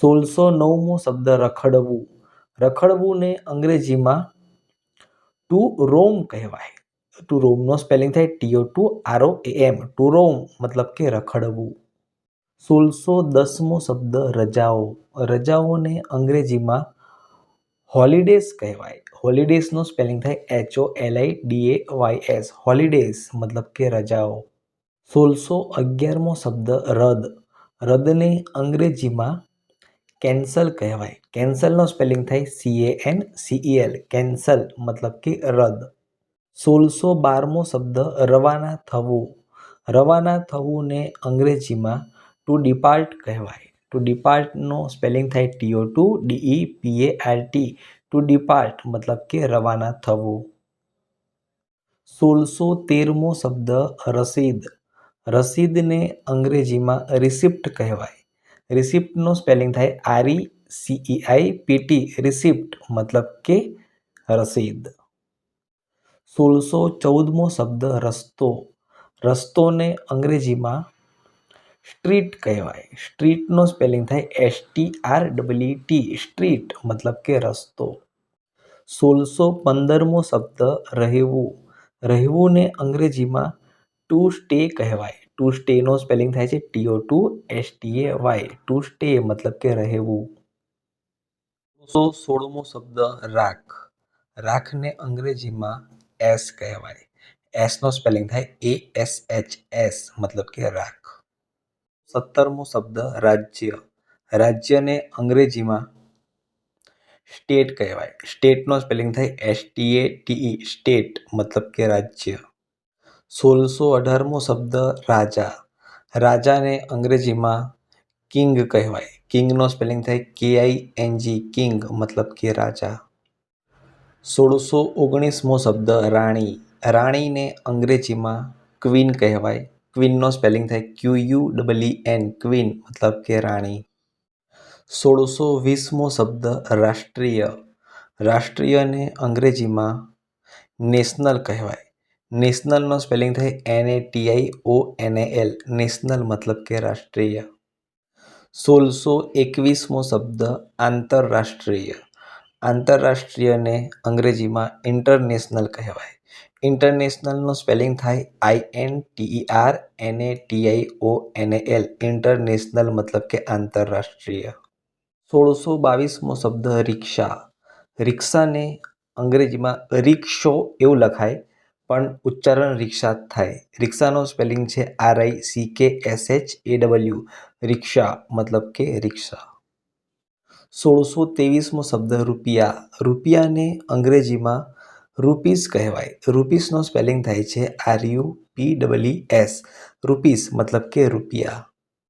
1609મો શબ્દ રખડવું. રખડવું ને અંગ્રેજીમાં ટુ રોમ કહેવાય. ટુ રોમનો સ્પેલિંગ થાય TO2ROAM. ટુ રોમ મતલબ કે રખડવું. 1610મો શબ્દ રજાઓ. રજાઓને અંગ્રેજીમાં હોલિડેઝ કહેવાય. હોલિડેઝનો સ્પેલિંગ થાય HOLIDAYS. હોલિડેઝ મતલબ કે રજાઓ. 1611મો શબ્દ રદ. રદને અંગ્રેજીમાં કેન્સલ કહેવાય. કેન્સલનો સ્પેલિંગ થાય CANCEL. કેન્સલ મતલબ કે રદ. 1612મો શબ્દ રવાના થવું. રવાના થવું ને અંગ્રેજીમાં ટુ ડિપાર્ટ કહેવાય. ટુ ડિપાર્ટનો સ્પેલિંગ થાય TO2DEPART. ટુ ડિપાર્ટ મતલબ કે રવાના થવું. 1613મો શબ્દ રસીદ. રસીદને અંગ્રેજીમાં રિસિપ્ટ કહેવાય. રિસિપ્ટનો સ્પેલિંગ થાય RECEIPT. રિસિપ્ટ મતલબ કે રસીદ. 1614મો શબ્દ રસ્તો. રસ્તોને અંગ્રેજીમાં સ્ટ્રીટ કહેવાય. સ્ટ્રીટનો સ્પેલિંગ થાય STREET. સ્ટ્રીટ મતલબ કે રસ્તો. 1615મો શબ્દ રહેવું. રહેવુંને અંગ્રેજીમાં ટુ સ્ટે કહેવાય. ટુ સ્ટેનો સ્પેલિંગ થાય છે TO2STAY. ટુ સ્ટે મતલબ કે રહેવું. 1616મો શબ્દ રાખ. રાખને અંગ્રેજીમાં એસ કહેવાય. એસનો સ્પેલિંગ થાય ASHS મતલબ કે રાખ. 17મો શબ્દ રાજ્ય. રાજ્યને અંગ્રેજીમાં સ્ટેટ કહેવાય. સ્ટેટનો સ્પેલિંગ થાય STATE. સ્ટેટ મતલબ કે રાજ્ય. 1618મો શબ્દ રાજા. રાજાને અંગ્રેજીમાં કિંગ કહેવાય. કિંગનો સ્પેલિંગ થાય KING. કિંગ મતલબ કે રાજા. 1619મો શબ્દ રાણી. રાણીને અંગ્રેજીમાં ક્વીન કહેવાય. ક્વીનનો સ્પેલિંગ થાય QUEEN. ક્વીન મતલબ કે રાણી. 1620મો શબ્દ રાષ્ટ્રીય. રાષ્ટ્રીયને અંગ્રેજીમાં નેશનલ કહેવાય. નેશનલનો સ્પેલિંગ થાય NATIONAL. નેશનલ મતલબ કે રાષ્ટ્રીય. 1621મો શબ્દ આંતરરાષ્ટ્રીય. આંતરરાષ્ટ્રીયને અંગ્રેજીમાં ઇન્ટરનેશનલ કહેવાય. ઇન્ટરનેશનલનો સ્પેલિંગ થાય INTERNATIONAL. ઇન્ટરનેશનલ મતલબ કે આંતરરાષ્ટ્રીય. 1622મો શબ્દ રિક્ષા. રિક્ષાને અંગ્રેજીમાં રિક્ષો એવું લખાય પણ ઉચ્ચારણ રિક્ષા થાય. રિક્ષાનો સ્પેલિંગ છે RICKSHAW. રિક્ષા મતલબ કે રિક્ષા. 1623મો શબ્દ રૂપિયા. રૂપિયાને અંગ્રેજીમાં રૂપીસ કહેવાય. રૂપીસનો સ્પેલિંગ થાય છે RUPEES. રૂપીસ મતલબ કે રૂપિયા.